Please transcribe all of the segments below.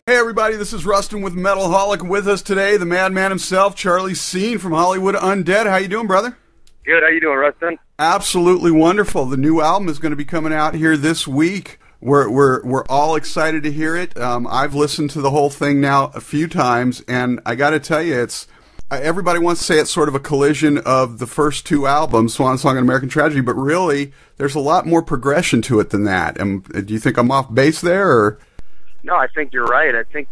Hey everybody, this is Rustin with Metalholic. With us today, the madman himself, Charlie Scene from Hollywood Undead. How you doing, brother? Good. How you doing, Rustin? Absolutely wonderful. The new album is going to be coming out here this week. We're all excited to hear it. I've listened to the whole thing now a few times, and I got to tell you, it's everybody wants to say it's sort of a collision of the first two albums, Swan Song and American Tragedy, but really, there's a lot more progression to it than that. Do you think I'm off base there, or? No, I think you're right. I think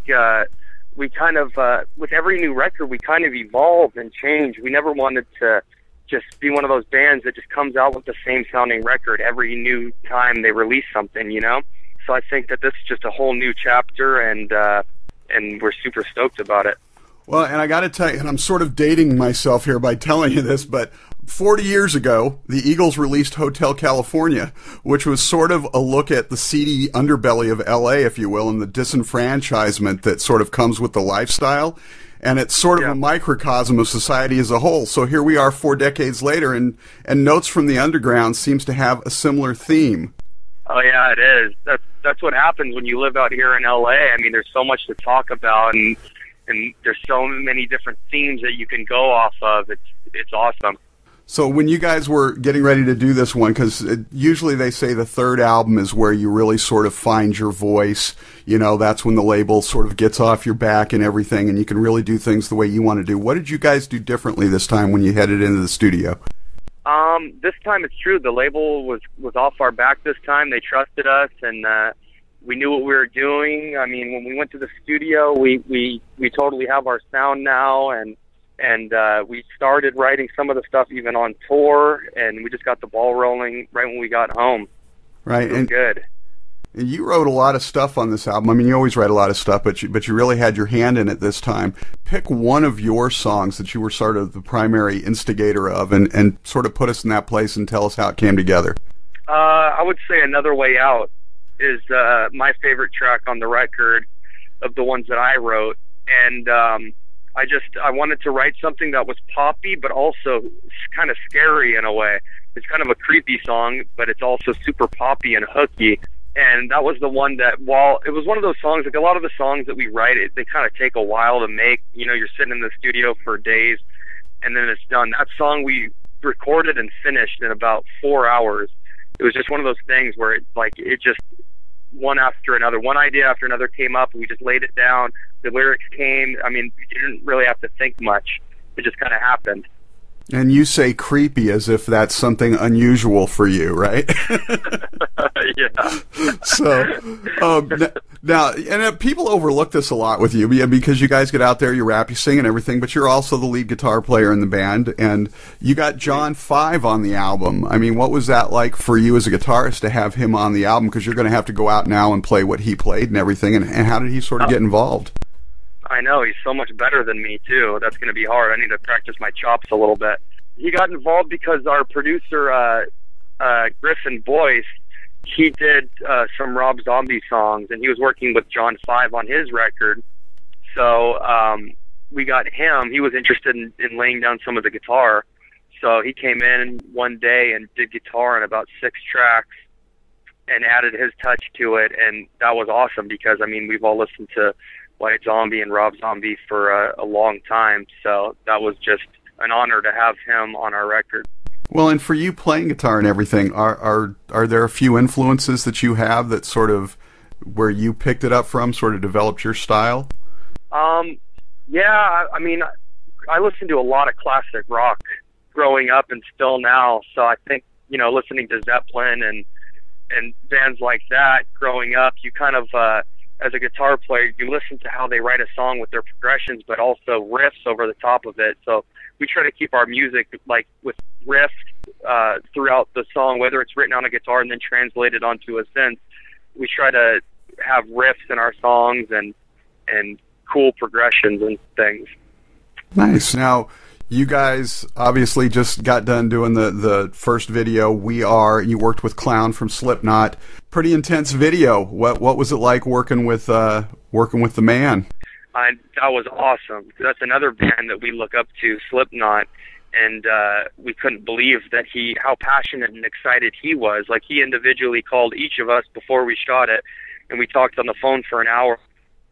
we kind of, with every new record, we kind of evolve and change. We never wanted to just be one of those bands that just comes out with the same sounding record every new time they release something, you know? So I think that this is just a whole new chapter, and we're super stoked about it. Well, and I got to tell you, and I'm sort of dating myself here by telling you this, but 40 years ago, the Eagles released Hotel California, which was sort of a look at the seedy underbelly of L.A., if you will, and the disenfranchisement that sort of comes with the lifestyle. And it's sort of a microcosm of society as a whole. So here we are 4 decades later, and Notes from the Underground seems to have a similar theme. Oh, yeah, it is. That's what happens when you live out here in L.A. I mean, there's so much to talk about, and there's so many different themes that you can go off of. It's awesome. So when you guys were getting ready to do this one, because usually they say the third album is where you really sort of find your voice, you know, that's when the label sort of gets off your back and everything, and you can really do things the way you want to do. What did you guys do differently this time when you headed into the studio? This time it's true. The label was off our back this time. They trusted us, and we knew what we were doing. I mean, when we went to the studio, we totally have our sound now, and we started writing some of the stuff even on tour, and we just got the ball rolling right when we got home. Right, and good. And you wrote a lot of stuff on this album. I mean, you always write a lot of stuff, but you really had your hand in it this time. Pick one of your songs that you were sort of the primary instigator of, and sort of put us in that place and tell us how it came together. I would say Another Way Out is my favorite track on the record of the ones that I wrote, and I wanted to write something that was poppy, but also kind of scary in a way. It's kind of a creepy song, but it's also super poppy and hooky. And that was the one that, while it was one of those songs, like a lot of the songs that we write, they kind of take a while to make. You know, you're sitting in the studio for days, and then it's done. That song we recorded and finished in about 4 hours. It was just one of those things where it just one after another, one idea after another came up, and we just laid it down. The lyrics came. I mean, you didn't really have to think much. It just kind of happened. And you say creepy as if that's something unusual for you, right? Yeah. So, now, and people overlook this a lot with you because you guys get out there, you rap, you sing and everything, but you're also the lead guitar player in the band, and you got John 5 on the album. I mean, what was that like for you as a guitarist to have him on the album? Because you're going to have to go out now and play what he played and everything, and how did he sort of get involved? I know, he's so much better than me, too. That's going to be hard. I need to practice my chops a little bit. He got involved because our producer, Griffin Boyce, he did some Rob Zombie songs, and he was working with John 5 on his record. So we got him. He was interested in laying down some of the guitar. So he came in one day and did guitar on about 6 tracks and added his touch to it, and that was awesome because, I mean, we've all listened to White Zombie and Rob Zombie for a long time, so that was just an honor to have him on our record. Well, and for you playing guitar and everything, are there a few influences that you have that sort of where you picked it up from, sort of developed your style? Yeah, I mean, I listened to a lot of classic rock growing up and still now, so I think, you know, listening to Zeppelin and bands like that growing up, you kind of, as a guitar player, you listen to how they write a song with their progressions, but also riffs over the top of it. So we try to keep our music like with riffs throughout the song, whether it's written on a guitar and then translated onto a synth. We try to have riffs in our songs and cool progressions and things. Nice. Now, you guys obviously just got done doing the first video, We Are. You worked with Clown from Slipknot. Pretty intense video. What was it like working with the man? That was awesome. That's another band that we look up to, Slipknot, and we couldn't believe that how passionate and excited he was. Like, he individually called each of us before we shot it, and we talked on the phone for an hour.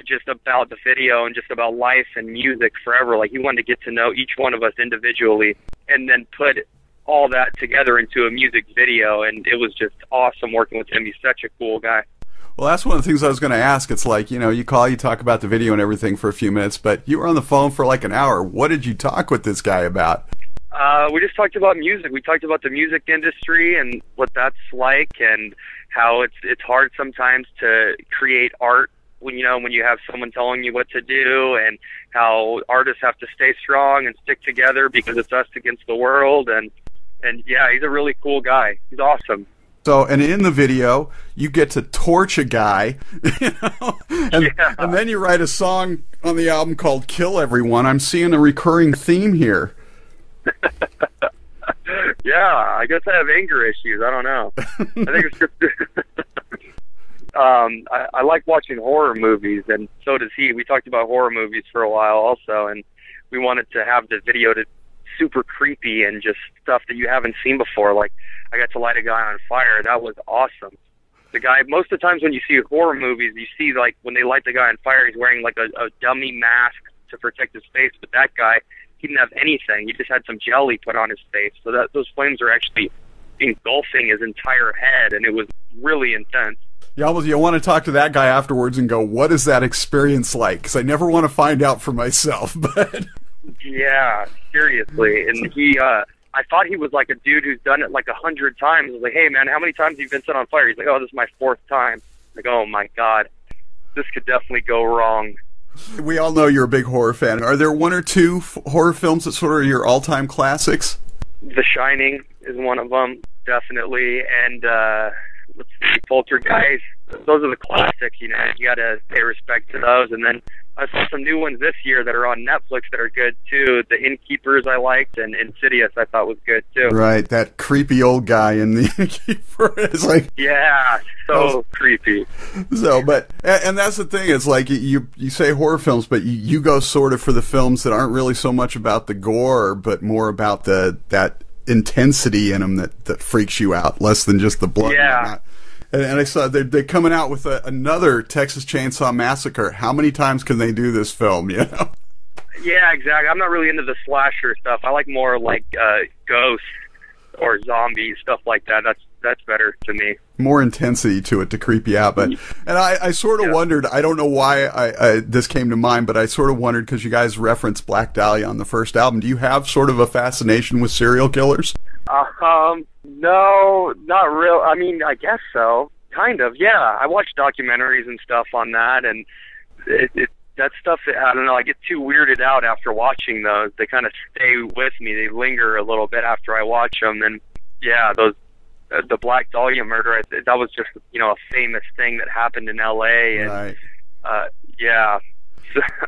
just about the video and just about life and music forever. Like, he wanted to get to know each one of us individually and then put all that together into a music video, and it was just awesome working with him. He's such a cool guy. Well, that's one of the things I was going to ask. It's like, you know, you call, you talk about the video and everything for a few minutes, but you were on the phone for like an hour. What did you talk with this guy about? We just talked about music. We talked about the music industry and what that's like, and how it's hard sometimes to create art when you have someone telling you what to do, and how artists have to stay strong and stick together because it's us against the world. And yeah, he's a really cool guy. He's awesome. So, and in the video, you get to torch a guy, you know, and then you write a song on the album called "Kill Everyone." I'm seeing a recurring theme here. Yeah, I guess I have anger issues. I don't know. I think it's just I like watching horror movies, and so does he. We talked about horror movies for a while also, and we wanted to have the video to super creepy and just stuff that you haven't seen before. Like, I got to light a guy on fire. That was awesome. The guy, most of the times when you see horror movies, you see, like, when they light the guy on fire, he's wearing like a dummy mask to protect his face, but that guy, he didn't have anything. He just had some jelly put on his face. So that those flames are actually engulfing his entire head, and it was really intense. You want to talk to that guy afterwards and go, what is that experience like? Because I never want to find out for myself. But yeah, seriously. And I thought he was like a dude who's done it like 100 times. I was like, hey, man, how many times have you been set on fire? He's like, oh, this is my 4th time. Like, oh, my God. This could definitely go wrong. We all know you're a big horror fan. Are there one or two horror films that sort of are your all-time classics? The Shining is one of them, definitely. And let's see, Poltergeist. Those are the classics, you know. You got to pay respect to those. And then I saw some new ones this year that are on Netflix that are good, too. The Innkeepers I liked, and Insidious I thought was good, too. Right, that creepy old guy in the Innkeeper is like... Yeah, so creepy. So, but, and that's the thing, it's like, you say horror films, but you go sort of for the films that aren't really so much about the gore, but more about that intensity in them that freaks you out, less than just the blood. Yeah. And I saw they're coming out with another Texas Chainsaw Massacre. How many times can they do this film, you know? Yeah, exactly. I'm not really into the slasher stuff. I like more like ghosts or zombies, stuff like that. That's better to me. More intensity to it to creep you out. But and I sort of wondered, I don't know why I this came to mind, but I sort of wondered because you guys referenced Black Dahlia on the first album. Do you have sort of a fascination with serial killers? No, not real. I mean, I guess so. Kind of, yeah. I watch documentaries and stuff on that, and that stuff, I don't know, I get too weirded out after watching those. They kind of stay with me. They linger a little bit after I watch them, and yeah, the Black Dahlia murder, that was just, you know, a famous thing that happened in L.A., and right. Yeah.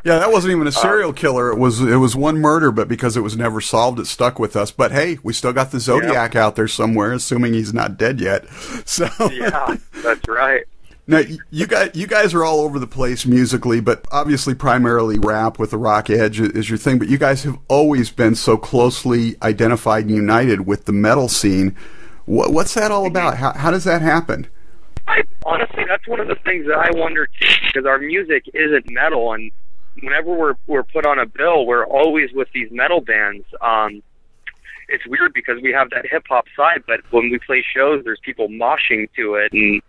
Yeah, that wasn't even a serial killer. It was one murder, but because it was never solved, it stuck with us. But hey, we still got the Zodiac out there somewhere, assuming he's not dead yet. So yeah, that's right. Now, you guys are all over the place musically, but obviously primarily rap with the rock edge is your thing. But you guys have always been so closely identified and united with the metal scene. What's that all about? How does that happen? Honestly, that's one of the things that I wonder too, because our music isn't metal, and whenever we're put on a bill, we're always with these metal bands. It's weird because we have that hip hop side, but when we play shows, there's people moshing to it and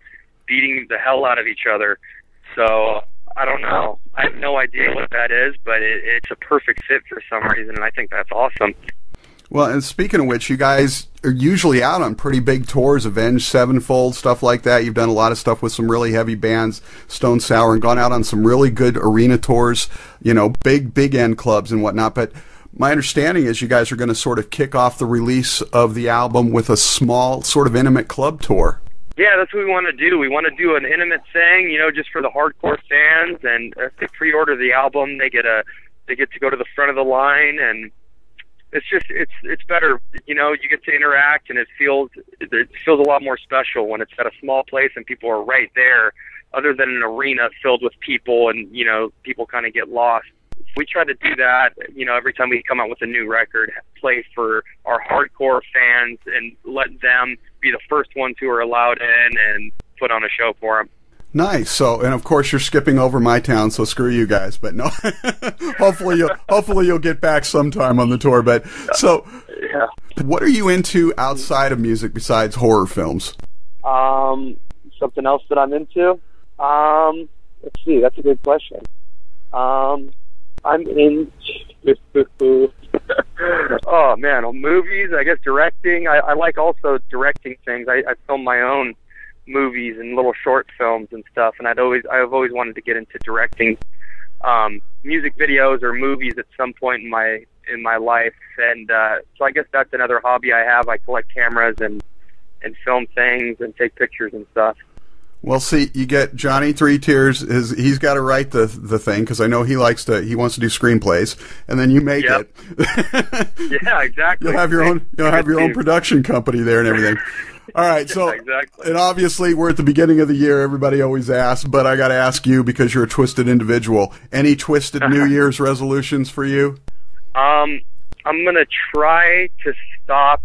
beating the hell out of each other. So I don't know. I have no idea what that is, but it's a perfect fit for some reason, and I think that's awesome. Well, and speaking of which, you guys are usually out on pretty big tours, Avenged Sevenfold, stuff like that. You've done a lot of stuff with some really heavy bands, Stone Sour, and gone out on some really good arena tours, you know, big end clubs and whatnot. But my understanding is you guys are going to sort of kick off the release of the album with a small, sort of intimate club tour. Yeah, that's what we want to do. We want to do an intimate thing, you know, just for the hardcore fans. And if they pre-order the album, they get to go to the front of the line, and it's better, you know. You get to interact, and it feels a lot more special when it's at a small place and people are right there, other than an arena filled with people, and you know, people kind of get lost. We try to do that, you know, every time we come out with a new record, play for our hardcore fans and let them be the first ones who are allowed in and put on a show for them. Nice. So, and of course you're skipping over my town, so screw you guys. But no, hopefully you'll get back sometime on the tour. But so, Yeah. what are you into outside of music besides horror films? Something else that I'm into? Let's see. That's a good question. I'm into oh man, movies. I guess directing. I like also directing things. I film my own movies and little short films and stuff. And I've always wanted to get into directing music videos or movies at some point in my life. And so I guess that's another hobby I have. I collect cameras and film things and take pictures and stuff. Well, see, you get Johnny Three Tears. He's got to write the thing because I know he wants to do screenplays, and then you make it. Yeah, exactly. You'll have your own production company there and everything. All right, so exactly. And obviously we're at the beginning of the year. Everybody always asks, but I got to ask you because you're a twisted individual. Any twisted New Year's resolutions for you? I'm gonna try to stop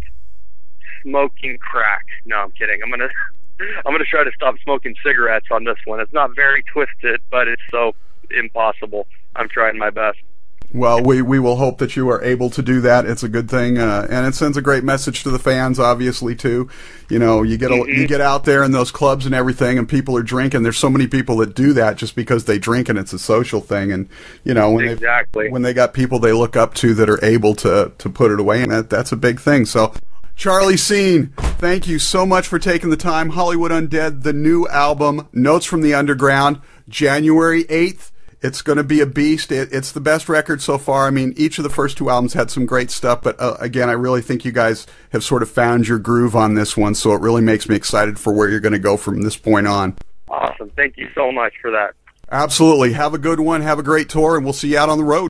smoking crack. No, I'm kidding. I'm gonna try to stop smoking cigarettes on this one. It's not very twisted, but it's so impossible. I'm trying my best. Well, we will hope that you are able to do that. It's a good thing, and it sends a great message to the fans, obviously, too. You know, you get out there in those clubs and everything, and people are drinking. There's so many people that do that just because they drink, and it's a social thing. And, you know, when they got people they look up to that are able to put it away, and that's a big thing. So, Charlie Scene, thank you so much for taking the time. Hollywood Undead, the new album, Notes from the Underground, January 8th. It's going to be a beast. It's the best record so far. I mean, each of the first two albums had some great stuff, but again, I really think you guys have sort of found your groove on this one, so it really makes me excited for where you're going to go from this point on. Awesome. Thank you so much for that. Absolutely. Have a good one. Have a great tour, and we'll see you out on the road.